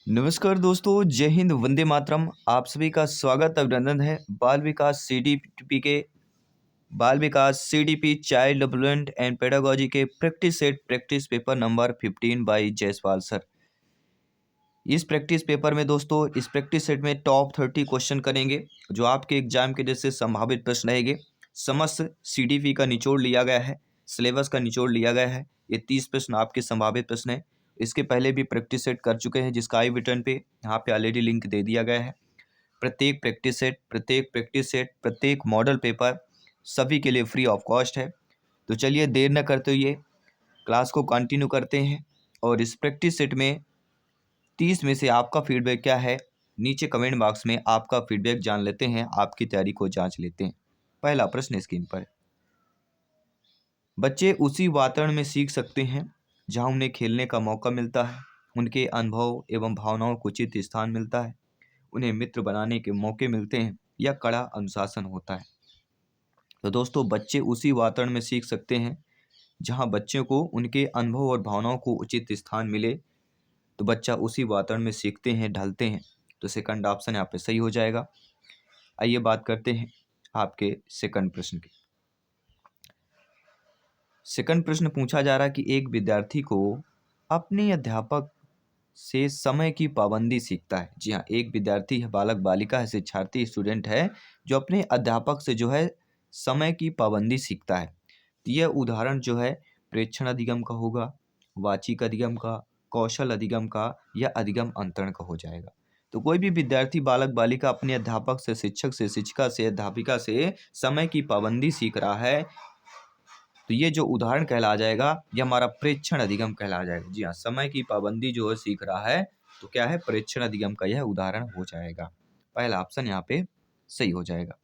नमस्कार दोस्तों, जय हिंद, वंदे मातरम। आप सभी का स्वागत अभिनंदन है बाल विकास CDP child development and pedagogy के practice set practice paper number 15 by Jaiswal sir. इस प्रैक्टिस पेपर में दोस्तों इस प्रैक्टिस सेट में टॉप 30 क्वेश्चन करेंगे जो आपके एग्जाम के जैसे संभावित प्रश्न रहेंगे। समस्त सीडीपी का निचोड़ लिया गया है, सिलेबस का निचोड़ लिया गया है। ये 30 प्रश्न आपके संभावित प्रश्न है। इसके पहले भी प्रैक्टिस सेट कर चुके हैं जिसका आई बटन पे यहाँ पे ऑलरेडी लिंक दे दिया गया है। प्रत्येक प्रत्येक मॉडल पेपर सभी के लिए फ्री ऑफ कॉस्ट है। तो चलिए देर न करते हुए क्लास को कंटिन्यू करते हैं और इस प्रैक्टिस सेट में 30 में से आपका फीडबैक क्या है, नीचे कमेंट बॉक्स में आपका फीडबैक जान लेते हैं, आपकी तैयारी को जांच लेते हैं। पहला प्रश्न स्क्रीन पर। बच्चे उसी वातावरण में सीख सकते हैं जहां उन्हें खेलने का मौका मिलता है, उनके अनुभव एवं भावनाओं को उचित स्थान मिलता है, उन्हें मित्र बनाने के मौके मिलते हैं या कड़ा अनुशासन होता है। तो दोस्तों बच्चे उसी वातावरण में सीख सकते हैं जहां बच्चों को उनके अनुभव और भावनाओं को उचित स्थान मिले, तो बच्चा उसी वातावरण में सीखते हैं, ढलते हैं। तो सेकंड ऑप्शन यहाँ पे सही हो जाएगा। आइए बात करते हैं आपके सेकंड प्रश्न की। सेकंड प्रश्न पूछा जा रहा है कि एक विद्यार्थी को अपने अध्यापक से समय की पाबंदी सीखता है। जी हाँ, एक विद्यार्थी है, बालक बालिका है, शिक्षार्थी स्टूडेंट है जो अपने अध्यापक से जो है समय की पाबंदी सीखता है। तो यह उदाहरण जो है प्रेक्षण अधिगम का होगा, वाचिक अधिगम का, कौशल अधिगम का या अधिगम अंतरण का हो जाएगा। तो कोई भी विद्यार्थी बालक बालिका अपने अध्यापक से, शिक्षक से, शिक्षिका से, अध्यापिका से समय की पाबंदी सीख रहा है, तो ये जो उदाहरण कहला जाएगा ये हमारा प्रेक्षण अधिगम कहला जाएगा। जी हाँ, समय की पाबंदी जो है सीख रहा है तो क्या है, प्रेक्षण अधिगम का यह उदाहरण हो जाएगा। पहला ऑप्शन यहाँ पे सही हो जाएगा।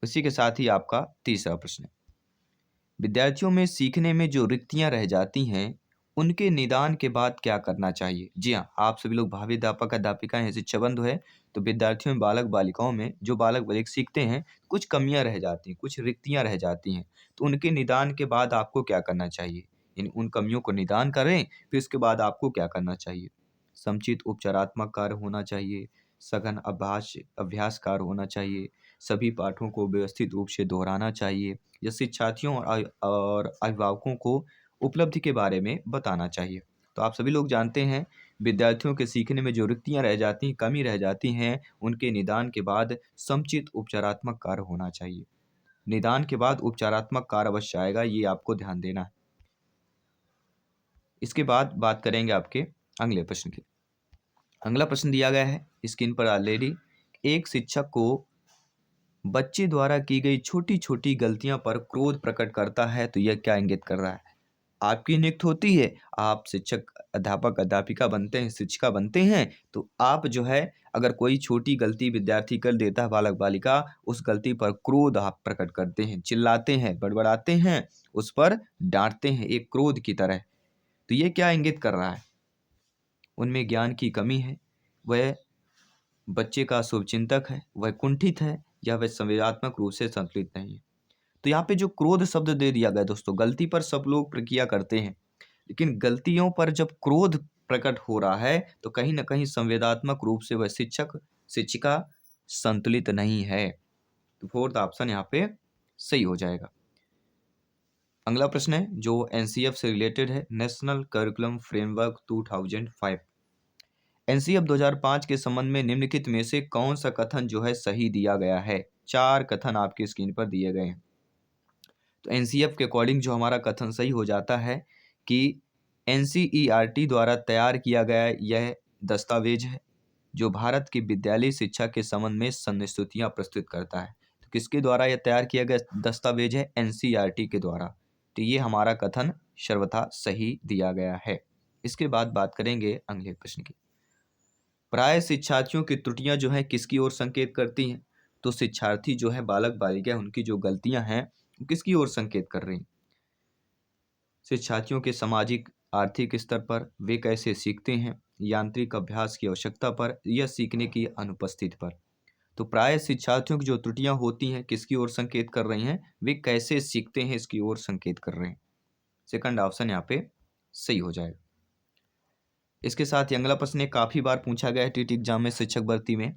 उसी के साथ ही आपका तीसरा प्रश्न, विद्यार्थियों में सीखने में जो रिक्तियां रह जाती हैं उनके निदान के बाद क्या करना चाहिए। जी हाँ, आप सभी लोग भावी अध्यापक अध्यापिका हैं, शिक्षा बंधु है। तो विद्यार्थियों में बालक बालिकाओं में जो बालक बालिक सीखते हैं कुछ कमियां रह जाती हैं, कुछ रिक्तियां रह जाती हैं, तो उनके निदान के बाद आपको क्या करना चाहिए, यानी उन कमियों को निदान करें फिर उसके बाद आपको क्या करना चाहिए। समुचित उपचारात्मक कार्य होना चाहिए, सघन अभ्यास कार्य होना चाहिए, सभी पाठों को व्यवस्थित रूप से दोहराना चाहिए या शिक्षार्थियों और अभिभावकों को उपलब्धि के बारे में बताना चाहिए। तो आप सभी लोग जानते हैं विद्यार्थियों के सीखने में जो रिक्तियां रह जाती हैं, कमी रह जाती हैं, उनके निदान के बाद समुचित उपचारात्मक कार्य होना चाहिए। निदान के बाद उपचारात्मक कार्य अवश्य आएगा, ये आपको ध्यान देना है। इसके बाद बात करेंगे आपके अगले प्रश्न की। अगला प्रश्न दिया गया है स्क्रीन पर ऑलरेडी। एक शिक्षक को बच्चे द्वारा की गई छोटी छोटी गलतियां पर क्रोध प्रकट करता है, तो यह क्या इंगित कर रहा है। आपकी नियुक्ति होती है, आप शिक्षक अध्यापक अध्यापिका बनते हैं, शिक्षिका बनते हैं, तो आप जो है अगर कोई छोटी गलती विद्यार्थी कर देता है, बालक बालिका, उस गलती पर क्रोध आप प्रकट करते हैं, चिल्लाते हैं, बड़बड़ाते हैं, उस पर डांटते हैं एक क्रोध की तरह। तो ये क्या इंगित कर रहा है, उनमें ज्ञान की कमी है, वह बच्चे का शुभचिंतक है, वह कुंठित है या वह संवेदनात्मक रूप से संतुलित नहीं है। तो यहाँ पे जो क्रोध शब्द दे दिया गया दोस्तों, गलती पर सब लोग प्रक्रिया करते हैं, लेकिन गलतियों पर जब क्रोध प्रकट हो रहा है तो कहीं ना कहीं संवेदनात्मक रूप से वह शिक्षक शिक्षिका संतुलित नहीं है। तो फोर्थ ऑप्शन यहाँ पे सही हो जाएगा। अगला प्रश्न है जो एनसीएफ से रिलेटेड है, नेशनल करिकुलम फ्रेमवर्क 2005। एनसीएफ 2005 के संबंध में निम्नलिखित में से कौन सा कथन जो है सही दिया गया है। 4 कथन आपकी स्क्रीन पर दिए गए हैं। तो एनसीएफ के अकॉर्डिंग जो हमारा कथन सही हो जाता है कि एनसीईआरटी द्वारा तैयार किया गया यह दस्तावेज है जो भारत की विद्यालय शिक्षा के संबंध में संस्तुतियां प्रस्तुत करता है। तो किसके द्वारा यह तैयार किया गया दस्तावेज है, एनसीईआरटी के द्वारा। तो ये हमारा कथन सर्वथा सही दिया गया है। इसके बाद बात करेंगे अगले प्रश्न की। प्राय शिक्षार्थियों की त्रुटियां जो है किसकी ओर संकेत करती हैं। तो शिक्षार्थी जो है बालक बालिका, उनकी जो गलतियां हैं वो किसकी ओर संकेत कर रही हैं। शिक्षार्थियों के सामाजिक आर्थिक स्तर पर, वे कैसे सीखते हैं, यांत्रिक अभ्यास की आवश्यकता पर या सीखने की अनुपस्थिति पर। तो प्राय शिक्षार्थियों की जो त्रुटियां होती हैं किसकी ओर संकेत कर रही हैं, वे कैसे सीखते हैं इसकी ओर संकेत कर रहे हैं। सेकंड ऑप्शन यहाँ पे सही हो जाएगा। इसके साथ ही अगला प्रश्न काफ़ी बार पूछा गया है टीटी एग्जाम में, शिक्षक भर्ती में।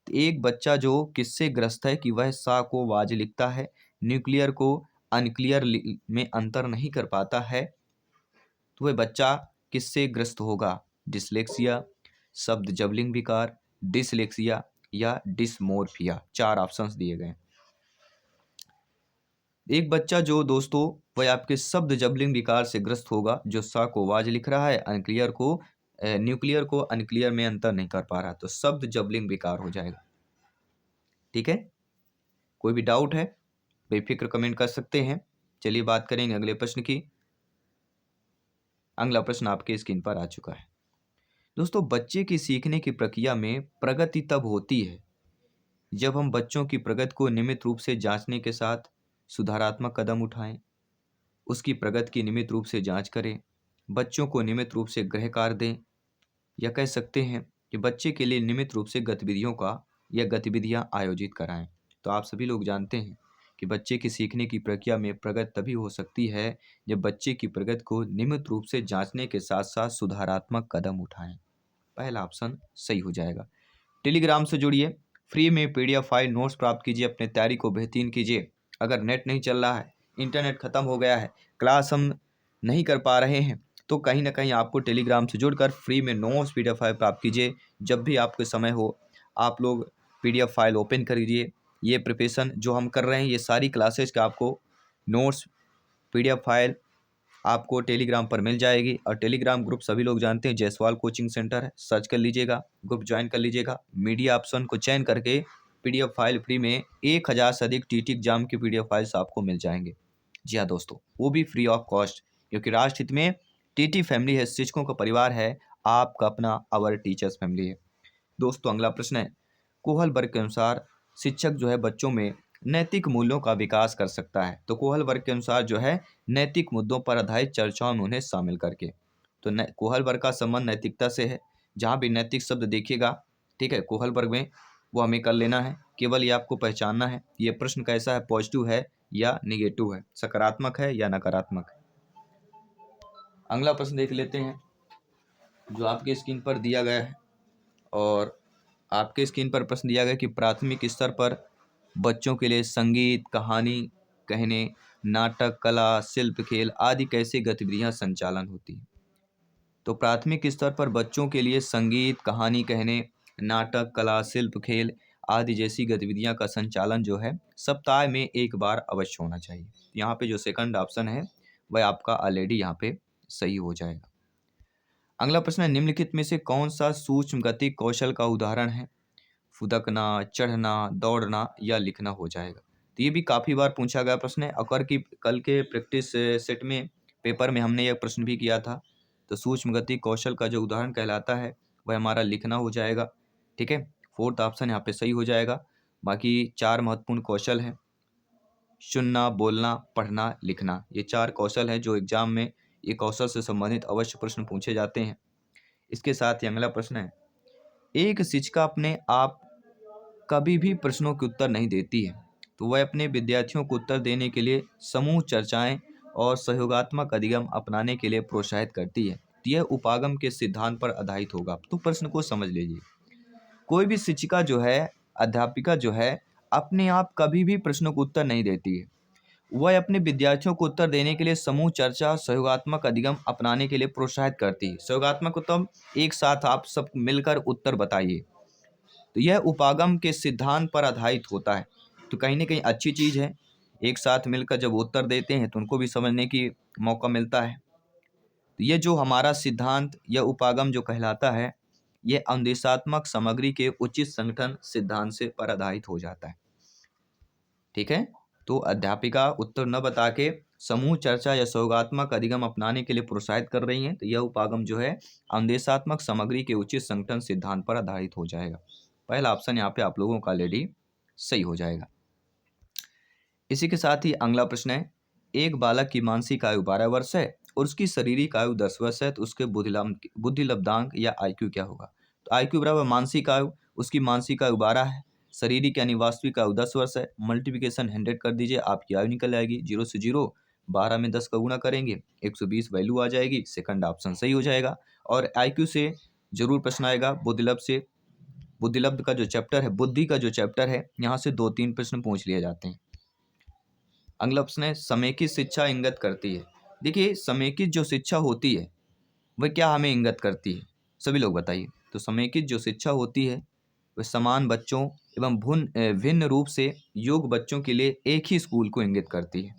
तो एक बच्चा जो किससे ग्रस्त है कि वह सा को वाज लिखता है, न्यूक्लियर को अनक्लियर में अंतर नहीं कर पाता है, तो वह बच्चा किससे ग्रस्त होगा? डिसलेक्सिया, शब्द जबलिंग विकार, डिसलेक्सिया या डिसमोर्फिया। 4 ऑप्शंस दिए गए हैं। एक बच्चा जो दोस्तों वह आपके शब्द जबलिंग विकार से ग्रस्त होगा, जो सा को वाज लिख रहा है, न्यूक्लियर को अनक्लियर में अंतर नहीं कर पा रहा, तो शब्द जबलिंग विकार हो जाएगा। ठीक है, कोई भी डाउट है बेफिक्र कमेंट कर सकते हैं। चलिए बात करेंगे अगले प्रश्न की। अगला प्रश्न आपके स्क्रीन पर आ चुका है। दोस्तों, बच्चे की सीखने की प्रक्रिया में प्रगति तब होती है जब हम बच्चों की प्रगति को नियमित रूप से जांचने के साथ सुधारात्मक कदम उठाएं, उसकी प्रगति की नियमित रूप से जांच करें, बच्चों को नियमित रूप से गृह कार्य दें, या कह सकते हैं कि बच्चे के लिए नियमित रूप से गतिविधियां आयोजित कराएं। तो आप सभी लोग जानते हैं कि बच्चे की सीखने की प्रक्रिया में प्रगति तभी हो सकती है जब बच्चे की प्रगति को नियमित रूप से जांचने के साथ साथ सुधारात्मक कदम उठाएं। पहला ऑप्शन सही हो जाएगा। टेलीग्राम से जुड़िए, फ्री में पीडीएफ फाइल नोट्स प्राप्त कीजिए, अपने तैयारी को बेहतरीन कीजिए। अगर नेट नहीं चल रहा है, इंटरनेट ख़त्म हो गया है, क्लास हम नहीं कर पा रहे हैं, तो कहीं ना कहीं आपको टेलीग्राम से जुड़कर फ्री में नोट्स पीडीएफ फाइल प्राप्त कीजिए। जब भी आपके समय हो आप लोग पीडीएफ फाइल ओपन करिए। ये प्रिपरेशन जो हम कर रहे हैं, ये सारी क्लासेज का आपको नोट्स पीडीएफ फाइल आपको टेलीग्राम पर मिल जाएगी। और टेलीग्राम ग्रुप सभी लोग जानते हैं जायसवाल कोचिंग सेंटर है, सर्च कर लीजिएगा, ग्रुप ज्वाइन कर लीजिएगा। मीडिया ऑप्शन को चयन करके पीडीएफ फाइल फ्री में 1000 से अधिक टीटी एग्जाम की पीडीएफ फाइल्स आपको मिल जाएंगे। जी हाँ दोस्तों, वो भी फ्री ऑफ कॉस्ट, क्योंकि राष्ट्र हित में टीटी फैमिली है, शिक्षकों का परिवार है, आपका अपना आवर टीचर्स फैमिली है। दोस्तों, अगला प्रश्न है, कोहल वर्ग के अनुसार शिक्षक जो है बच्चों में नैतिक मूल्यों का विकास कर सकता है। तो कोहल वर्ग के अनुसार जो है नैतिक मुद्दों पर आधारित चर्चाओं में उन्हें शामिल करके, तो कोहल वर्ग का संबंध नैतिकता से है। जहाँ भी नैतिक शब्द देखिएगा, ठीक है, कोहल वर्ग में वो हमें कर लेना है। केवल ये आपको पहचानना है ये प्रश्न कैसा है, पॉजिटिव है या निगेटिव है, सकारात्मक है या नकारात्मक है। अगला प्रश्न देख लेते हैं जो आपके स्क्रीन पर दिया गया है। और आपके स्क्रीन पर प्रश्न दिया गया कि प्राथमिक स्तर पर बच्चों के लिए संगीत, कहानी कहने, नाटक, कला, शिल्प, खेल आदि कैसे गतिविधियां संचालन होती हैं। तो प्राथमिक स्तर पर बच्चों के लिए संगीत, कहानी कहने, नाटक, कला, शिल्प, खेल आदि जैसी गतिविधियां का संचालन जो है सप्ताह में एक बार अवश्य होना चाहिए। यहाँ पे जो सेकंड ऑप्शन है वह आपका ऑलरेडी यहाँ पे सही हो जाएगा। अगला प्रश्न है, निम्नलिखित में से कौन सा सूक्ष्म गति कौशल का उदाहरण है? फुदकना, चढ़ना, दौड़ना या लिखना हो जाएगा। तो ये भी काफ़ी बार पूछा गया प्रश्न है। अकर की कल के प्रैक्टिस सेट में पेपर में हमने यह प्रश्न भी किया था। तो सूक्ष्म गति कौशल का जो उदाहरण कहलाता है वह हमारा लिखना हो जाएगा। ठीक है, फोर्थ ऑप्शन यहाँ पे सही हो जाएगा। बाकी 4 महत्वपूर्ण कौशल हैं, सुनना, बोलना, पढ़ना, लिखना। ये 4 कौशल हैं जो एग्जाम में ये कौशल से संबंधित अवश्य प्रश्न पूछे जाते हैं। इसके साथ ही अगला प्रश्न है, एक शिक्षिका अपने आप कभी भी प्रश्नों के उत्तर नहीं देती है, तो वह अपने विद्यार्थियों को उत्तर देने के लिए समूह चर्चाएं और सहयोगात्मक अधिगम अपनाने के लिए प्रोत्साहित करती है। तो यह उपागम के सिद्धांत पर आधारित होगा। तो प्रश्न को समझ लीजिए, कोई भी शिक्षिका जो है, अध्यापिका जो है, अपने आप कभी भी प्रश्नों को उत्तर नहीं देती है। वह अपने विद्यार्थियों को उत्तर देने के लिए समूह चर्चा, सहयोगात्मक अधिगम अपनाने के लिए प्रोत्साहित करती है। सहयोगात्मक उत्तम, एक साथ आप सब मिलकर उत्तर बताइए। तो यह उपागम के सिद्धांत पर आधारित होता है। तो कहीं ना कहीं अच्छी चीज़ है, एक साथ मिलकर जब उत्तर देते हैं तो उनको भी समझने की मौका मिलता है। तो ये जो हमारा सिद्धांत या उपागम जो कहलाता है, यह अनुदेशात्मक सामग्री के उचित संगठन सिद्धांत से पर आधारित हो जाता है। ठीक है, तो अध्यापिका उत्तर न बता के समूह चर्चा या सहयोगात्मक अधिगम अपनाने के लिए प्रोत्साहित कर रही हैं, तो यह उपागम जो है अनुदेशात्मक सामग्री के उचित संगठन सिद्धांत पर आधारित हो जाएगा। पहला ऑप्शन यहाँ पे आप लोगों का ऑलरेडी सही हो जाएगा। इसी के साथ ही अगला प्रश्न है, एक बालक की मानसिक आयु 12 वर्ष है और उसकी शारीरिक आयु 10 वर्ष है, तो उसके बुद्धि लब्धांक या IQ क्या होगा? तो IQ बराबर मानसिक आयु, उसकी मानसिक आयु 12 है, शारीरिक यानी वास्तविक आयु 10 वर्ष है। मल्टीप्लिकेशन 100 कर दीजिए, आपकी आयु निकल आएगी। 0 से 0, 12 में 10 का गुणा करेंगे, 120 वैल्यू आ जाएगी। सेकंड ऑप्शन सही हो जाएगा। और IQ से जरूर प्रश्न आएगा। बुद्धिलब्ध से, बुद्धिलब्ध का जो चैप्टर है, बुद्धि का जो चैप्टर है, यहाँ से 2-3 प्रश्न पूछ लिए जाते हैं। अगला प्रश्न है समेकित शिक्षा इंगित करती है। देखिए समेकित जो शिक्षा होती है वह क्या हमें इंगित करती है, सभी लोग बताइए। तो समेकित जो शिक्षा होती है वह समान बच्चों एवं भिन्न रूप से योग्य बच्चों के लिए एक ही स्कूल को इंगित करती है।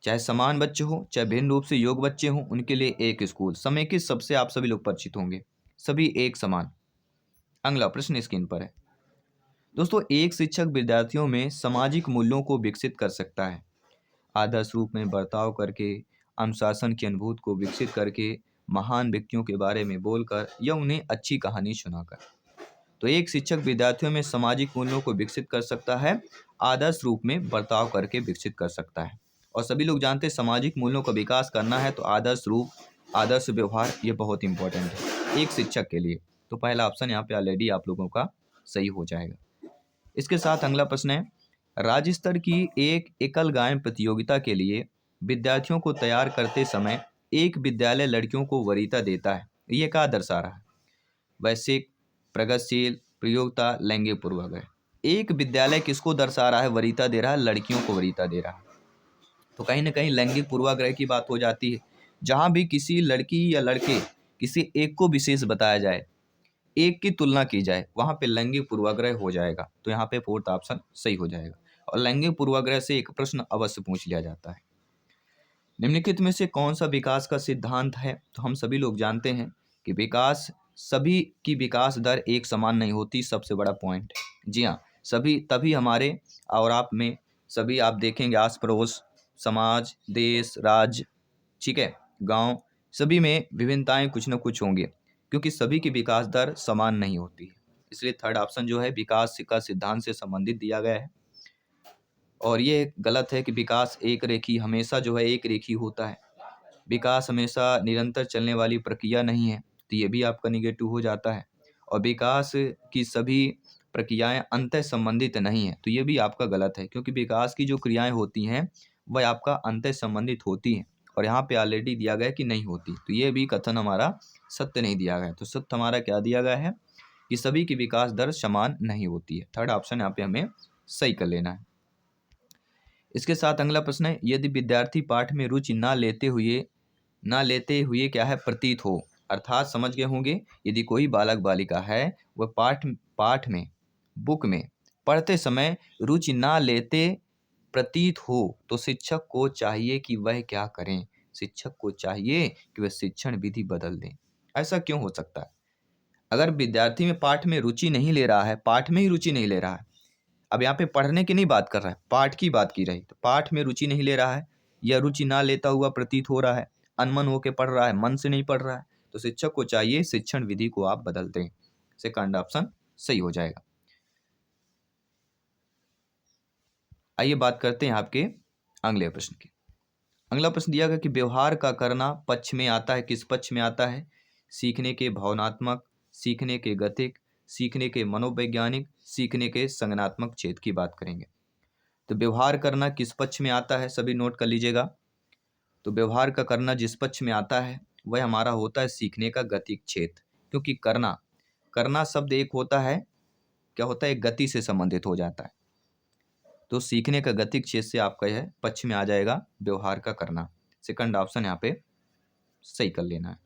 चाहे समान बच्चे हो चाहे भिन्न रूप से योग्य बच्चे हों, उनके लिए एक स्कूल। समेकित सबसे आप सभी लोग परिचित होंगे, सभी एक समान। अगला प्रश्न स्क्रीन पर है। दोस्तों एक शिक्षक विद्यार्थियों में सामाजिक मूल्यों को विकसित कर सकता है, आदर्श रूप में बर्ताव करके, अनुशासन की अनुभूति को विकसित करके, महान व्यक्तियों के बारे में बोलकर या उन्हें अच्छी कहानी सुनाकर। तो एक शिक्षक विद्यार्थियों में सामाजिक मूल्यों को विकसित कर सकता है, आदर्श रूप में बर्ताव करके विकसित कर सकता है। और सभी लोग जानते हैं सामाजिक मूल्यों का विकास करना है तो आदर्श रूप, आदर्श व्यवहार ये बहुत इंपॉर्टेंट है एक शिक्षक के लिए। तो पहला ऑप्शन यहाँ पे ऑलरेडी आप लोगों का सही हो जाएगा। इसके साथ अगला प्रश्न है राज्य स्तर की एक एकल गायन प्रतियोगिता के लिए विद्यार्थियों को तैयार करते समय एक विद्यालय लड़कियों को वरीयता देता है, ये क्या दर्शा रहा है? वैश्विक, प्रगतिशील, प्रयोक्ता, लैंगिक पूर्वाग्रह। एक विद्यालय किसको दर्शा रहा है, वरीयता दे रहा है? लड़कियों को वरीयता दे रहा है। तो कहीं ना कहीं लैंगिक पूर्वाग्रह की बात हो जाती है। जहां भी किसी लड़की या लड़के किसी एक को विशेष बताया जाए, एक की तुलना की जाए, वहां पे लैंगिक पूर्वाग्रह हो जाएगा। तो यहाँ पे फोर्थ ऑप्शन सही हो जाएगा। और लैंगिक पूर्वाग्रह से एक प्रश्न अवश्य पूछ लिया जाता है। निम्नलिखित में से कौन सा विकास का सिद्धांत है? तो हम सभी लोग जानते हैं कि विकास, सभी की विकास दर एक समान नहीं होती, सबसे बड़ा पॉइंट है। जी हाँ, सभी तभी हमारे और आप में सभी आप देखेंगे आस पड़ोस, समाज, देश, राज्य, ठीक है, गांव, सभी में विभिन्नताएं कुछ न कुछ होंगे, क्योंकि सभी की विकास दर समान नहीं होती है। इसलिए थर्ड ऑप्शन जो है विकास का सिद्धांत से संबंधित दिया गया है। और ये गलत है कि विकास एक रेखी, हमेशा जो है एक रेखी होता है। विकास हमेशा निरंतर चलने वाली प्रक्रिया नहीं है, तो ये भी आपका निगेटिव हो जाता है। और विकास की सभी प्रक्रियाएं अंतः संबंधित नहीं है, तो ये भी आपका गलत है, क्योंकि विकास की जो क्रियाएं होती हैं वह आपका अंतः संबंधित होती हैं। और यहाँ पे ऑलरेडी दिया गया है कि नहीं होती, तो ये भी कथन हमारा सत्य नहीं दिया गया है। तो सत्य हमारा क्या दिया गया है कि सभी की विकास दर समान नहीं होती है। थर्ड ऑप्शन यहाँ पे हमें सही कर लेना है। इसके साथ अगला प्रश्न है यदि विद्यार्थी पाठ में रुचि ना लेते हुए क्या है प्रतीत हो, अर्थात समझ गए होंगे, यदि कोई बालक बालिका है वह पाठ में, बुक में पढ़ते समय रुचि ना लेते प्रतीत हो, तो शिक्षक को चाहिए कि वह क्या करें? शिक्षक को चाहिए कि वह शिक्षण विधि बदल दें। ऐसा क्यों हो सकता है? अगर विद्यार्थी में पाठ में रुचि नहीं ले रहा है, पाठ में ही रुचि नहीं ले रहा है, अब यहाँ पे पढ़ने की नहीं बात कर रहा है, पाठ की बात की रही, तो पाठ में रुचि नहीं ले रहा है या रुचि ना लेता हुआ प्रतीत हो रहा है, अनमन होके पढ़ रहा है, मन से नहीं पढ़ रहा है, तो शिक्षक को चाहिए शिक्षण विधि को आप बदल दें। सेकंड ऑप्शन सही हो जाएगा। आइए बात करते हैं आपके अगले प्रश्न की। अगला प्रश्न दिया गया कि व्यवहार का करना पक्ष में आता है, किस पक्ष में आता है? सीखने के भावनात्मक, सीखने के गतिक, सीखने के मनोवैज्ञानिक, सीखने के संज्ञानात्मक क्षेत्र की बात करेंगे। तो व्यवहार करना किस पक्ष में आता है, सभी नोट कर लीजिएगा। तो व्यवहार का करना जिस पक्ष में आता है वह हमारा होता है सीखने का गतिक क्षेत्र, क्योंकि करना शब्द एक होता है, क्या होता है, गति से संबंधित हो जाता है। तो सीखने का गतिक क्षेत्र से आपका यह पक्ष में आ जाएगा व्यवहार का करना। सेकंड ऑप्शन यहाँ पे सही कर लेना है।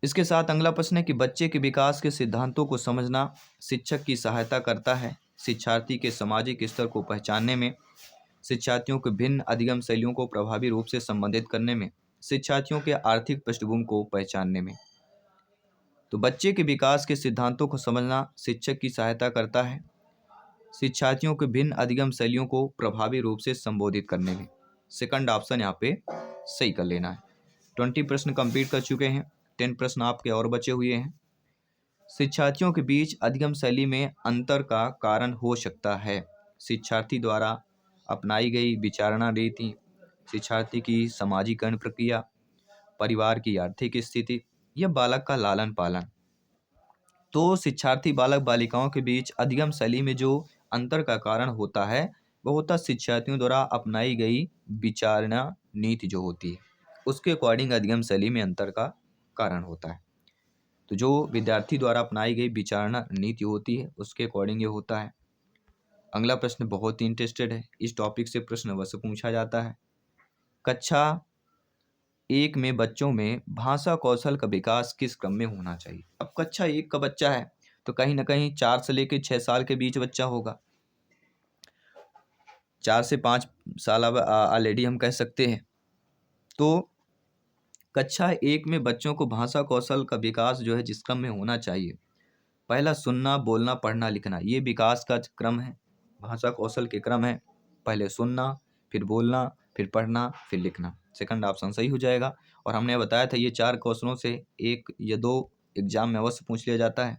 इसके साथ अगला प्रश्न है कि बच्चे के विकास के सिद्धांतों को समझना शिक्षक की सहायता करता है शिक्षार्थी के सामाजिक स्तर को पहचानने में, शिक्षार्थियों के भिन्न अधिगम शैलियों को प्रभावी रूप से संबोधित करने में, शिक्षार्थियों के आर्थिक पृष्ठभूमि को पहचानने में। तो बच्चे के विकास के सिद्धांतों को समझना शिक्षक की सहायता करता है शिक्षार्थियों के भिन्न अधिगम शैलियों को प्रभावी रूप से संबोधित करने में। सेकंड ऑप्शन यहाँ पे सही कर लेना है। 20 प्रश्न कंप्लीट कर चुके हैं, 10 प्रश्न आपके और बचे हुए हैं। शिक्षार्थियों के बीच अधिगम शैली में अंतर का कारण हो सकता है शिक्षार्थी द्वारा अपनाई गई विचारणा रीति, शिक्षार्थी की समाजीकरण प्रक्रिया, परिवार की आर्थिक स्थिति या बालक का लालन पालन। तो शिक्षार्थी बालक बालिकाओं के बीच अधिगम शैली में जो अंतर का कारण होता है वह होता शिक्षार्थियों द्वारा अपनाई गई विचारणा नीति जो होती है। उसके अकॉर्डिंग अधिगम शैली में अंतर का कारण होता है। तो जो विद्यार्थी द्वारा अपनाई गई विचारणा नीति होती है उसके अकॉर्डिंग ये होता है। अगला प्रश्न बहुत ही इंटरेस्टेड है, इस टॉपिक से प्रश्न अवश्य पूछा जाता है। कक्षा 1 में बच्चों में भाषा कौशल का विकास किस क्रम में होना चाहिए? अब कक्षा 1 का बच्चा है तो कहीं ना कहीं 4 से लेकर 6 साल के बीच बच्चा होगा। 4 से 5 साल अब ऑलरेडी हम कह सकते हैं। तो कक्षा 1 में बच्चों को भाषा कौशल का विकास जो है जिस क्रम में होना चाहिए, पहला सुनना, बोलना, पढ़ना, लिखना, ये विकास का क्रम है, भाषा कौशल के क्रम है। पहले सुनना, फिर बोलना, फिर पढ़ना, फिर लिखना। सेकंड ऑप्शन सही हो जाएगा। और हमने बताया था ये 4 कौशलों से 1 या 2 एग्जाम में अवश्य पूछ लिया जाता है।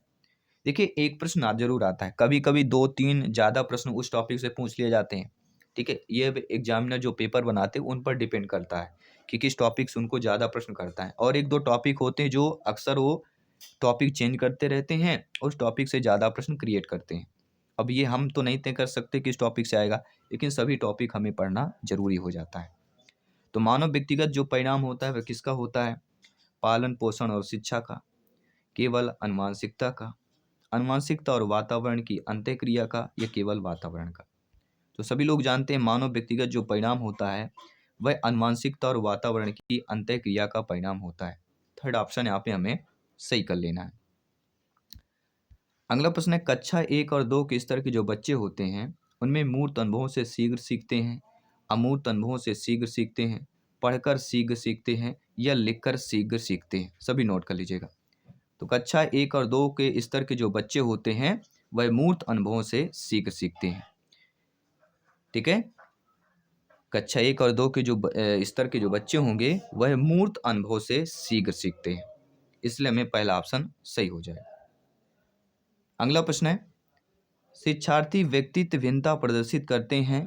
देखिए एक प्रश्न आज जरूर आता है, कभी कभी 2-3 ज़्यादा प्रश्न उस टॉपिक से पूछ लिए जाते हैं। ठीक है, ये एग्जामिनर जो पेपर बनाते हैं उन पर डिपेंड करता है कि किस टॉपिक से उनको ज़्यादा प्रश्न करता है। और 1-2 टॉपिक होते हैं जो अक्सर वो टॉपिक चेंज करते रहते हैं, उस टॉपिक से ज़्यादा प्रश्न क्रिएट करते हैं। अब ये हम तो नहीं तय कर सकते किस टॉपिक से आएगा, लेकिन सभी टॉपिक हमें पढ़ना जरूरी हो जाता है। तो मानव व्यक्तिगत जो परिणाम होता है वह किसका होता है? पालन पोषण और शिक्षा का, केवल अनुवांशिकता का, अनुवांशिकता और वातावरण की अंतःक्रिया का, या केवल वातावरण का? तो सभी लोग जानते हैं मानव व्यक्तिगत जो परिणाम होता है वह अनुवांशिकता और वातावरण की अंतःक्रिया का परिणाम होता है। थर्ड ऑप्शन यहाँ पे हमें सही कर लेना है। अगला प्रश्न है, कक्षा 1 और 2 के स्तर के जो बच्चे होते हैं उनमें मूर्त अनुभवों से शीघ्र सीखते हैं, अमूर्त अनुभवों से शीघ्र सीखते हैं, पढ़कर शीघ्र सीखते हैं, या लिखकर शीघ्र सीखते हैं? सभी नोट कर लीजिएगा। तो कक्षा 1 और 2 के स्तर के जो बच्चे होते हैं वह मूर्त अनुभवों से शीघ्र सीखते हैं। ठीक है, कक्षा 1 और 2 के जो स्तर के जो बच्चे होंगे वह मूर्त अनुभव से शीघ्र सीखते हैं, इसलिए हमें पहला ऑप्शन सही हो जाएगा। अगला प्रश्न है, शिक्षार्थी व्यक्तित्व भिन्नता प्रदर्शित करते हैं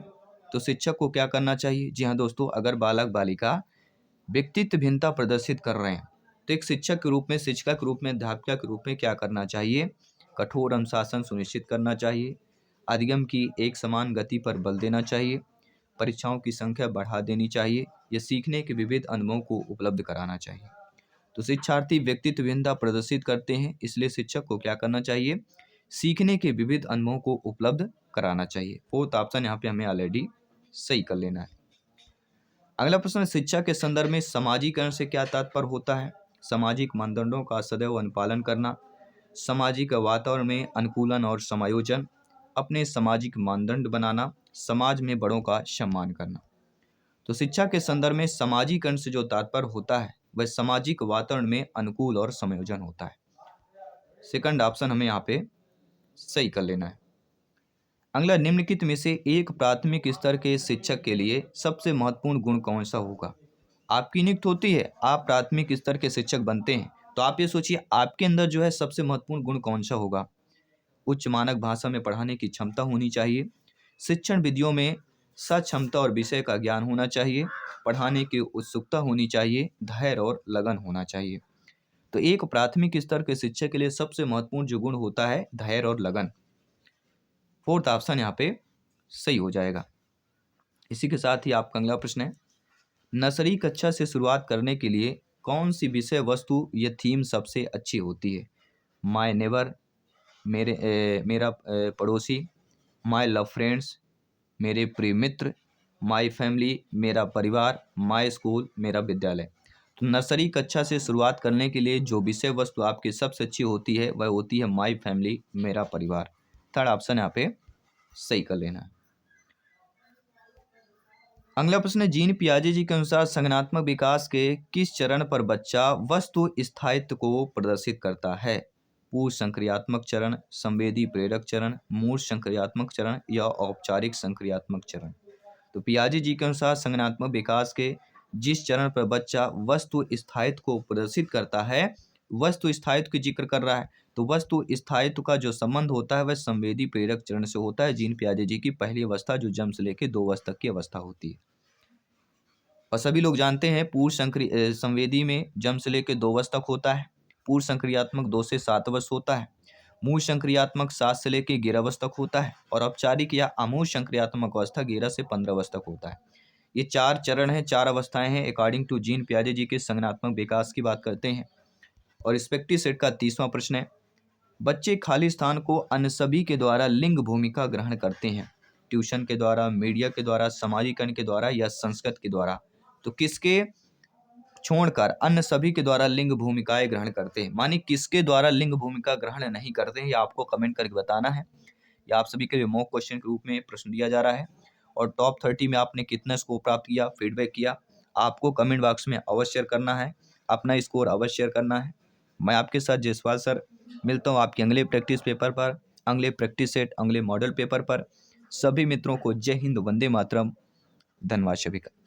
तो शिक्षक को क्या करना चाहिए? जी हाँ दोस्तों, अगर बालक बालिका व्यक्तित्व भिन्नता प्रदर्शित कर रहे हैं तो एक शिक्षक के रूप में, शिक्षिका के रूप में, अध्यापिका के रूप में क्या करना चाहिए? कठोर अनुशासन सुनिश्चित करना चाहिए, अधिगम की एक समान गति पर बल देना चाहिए, परीक्षाओं की संख्या बढ़ा देनी चाहिए, या सीखने के विविध अनुभवों को उपलब्ध कराना चाहिए? तो शिक्षार्थी व्यक्तित्व भिन्नता प्रदर्शित करते हैं, इसलिए शिक्षक को क्या करना चाहिए? सीखने के विविध अनुभवों को उपलब्ध कराना चाहिए। फोर्थ ऑप्शन यहाँ पे हमें ऑलरेडी सही कर लेना है। अगला प्रश्न, शिक्षा के संदर्भ में समाजीकरण से क्या तात्पर्य होता है? सामाजिक मानदंडों का सदैव अनुपालन करना, सामाजिक वातावरण में अनुकूलन और समायोजन, अपने सामाजिक मानदंड बनाना, समाज में बड़ों का सम्मान करना। तो शिक्षा के संदर्भ में समाजीकरण से जो तात्पर्य होता है वह सामाजिक वातावरण में अनुकूल और समायोजन होता है। सेकंड ऑप्शन हमें यहाँ पे सही कर लेना है। अगला, निम्नलिखित में से एक प्राथमिक स्तर के शिक्षक के लिए सबसे महत्वपूर्ण गुण कौन सा होगा? आपकी नियुक्ति होती है, आप प्राथमिक स्तर के शिक्षक बनते हैं, तो आप ये सोचिए आपके अंदर जो है सबसे महत्वपूर्ण गुण कौन सा होगा? उच्च मानक भाषा में पढ़ाने की क्षमता होनी चाहिए, शिक्षण विधियों में सक्षमता और विषय का ज्ञान होना चाहिए, पढ़ाने की उत्सुकता होनी चाहिए, धैर्य और लगन होना चाहिए। तो एक प्राथमिक स्तर के शिक्षक के लिए सबसे महत्वपूर्ण जो गुण होता है धैर्य और लगन। फोर्थ ऑप्शन यहाँ पे सही हो जाएगा। इसी के साथ ही आपका अगला प्रश्न है, नर्सरी कक्षा से शुरुआत करने के लिए कौन सी विषय वस्तु या थीम सबसे अच्छी होती है? माय नेबर, मेरा पड़ोसी, माय लव फ्रेंड्स, मेरे प्रिय मित्र, माय फैमिली, मेरा परिवार, माय स्कूल, मेरा विद्यालय। तो नर्सरी कक्षा से शुरुआत करने के लिए जो विषय वस्तु आपकी सबसे अच्छी होती है वह होती है माय फैमिली, मेरा परिवार। थर्ड ऑप्शन यहाँ पे सही कर लेना है। अगला प्रश्न है, जीन पियाजे जी के अनुसार संज्ञानात्मक विकास के किस चरण पर बच्चा वस्तु स्थायित्व को प्रदर्शित करता है? पूर्व संक्रियात्मक चरण, संवेदी प्रेरक चरण, मूर्त संक्रियात्मक चरण, या औपचारिक संक्रियात्मक चरण? तो पियाजे जी के अनुसार संज्ञानात्मक विकास के जिस चरण पर बच्चा वस्तु स्थायित्व को प्रदर्शित करता है, वस्तु स्थायित्व की जिक्र कर रहा है, तो वस्तु स्थायित्व का जो संबंध होता है वह संवेदी प्रेरक चरण से होता है। जीन पियाजे जी की पहली अवस्था जो जन्म से लेकर 2 वर्ष तक की अवस्था होती है। और सभी लोग जानते हैं पूर्व संवेदी में जन्म से लेकर 2 वर्ष तक होता है, पूर्व संक्रियात्मक 2 से 7 वर्ष होता है, मूल संक्रियात्मक 7 से लेकर 11 वर्ष तक होता है, और औपचारिक या अमूर्त संक्रियात्मक अवस्था 11 से 15 वर्ष तक होता है। ये 4 चरण हैं, 4 अवस्थाएं हैं अकॉर्डिंग टू जीन पियाजे जी के संज्ञानात्मक विकास की बात करते हैं। और रिस्पेक्टिव सेट का 30वां प्रश्न है, बच्चे खाली स्थान को अन्य सभी के द्वारा लिंग भूमिका ग्रहण करते हैं, ट्यूशन के द्वारा, मीडिया के द्वारा, समाजीकरण के द्वारा या संस्कृत के द्वारा। तो किसके छोड़कर अन्य सभी के द्वारा लिंग भूमिकाएं ग्रहण करते हैं, मानी किसके द्वारा लिंग भूमिका ग्रहण नहीं करते हैं, ये आपको कमेंट करके बताना है। या आप सभी के लिए मॉक क्वेश्चन के रूप में प्रश्न दिया जा रहा है। और टॉप 30 में आपने कितना स्कोर प्राप्त किया, फीडबैक किया, आपको कमेंट बॉक्स में अवश्य शेयर करना है, अपना स्कोर अवश्य शेयर करना है। मैं आपके साथ जयसवाल सर मिलता हूँ आपके अगले प्रैक्टिस पेपर पर, अगले प्रैक्टिस सेट, अगले मॉडल पेपर पर। सभी मित्रों को जय हिंद, वंदे मातरम। धन्यवाद सभी का।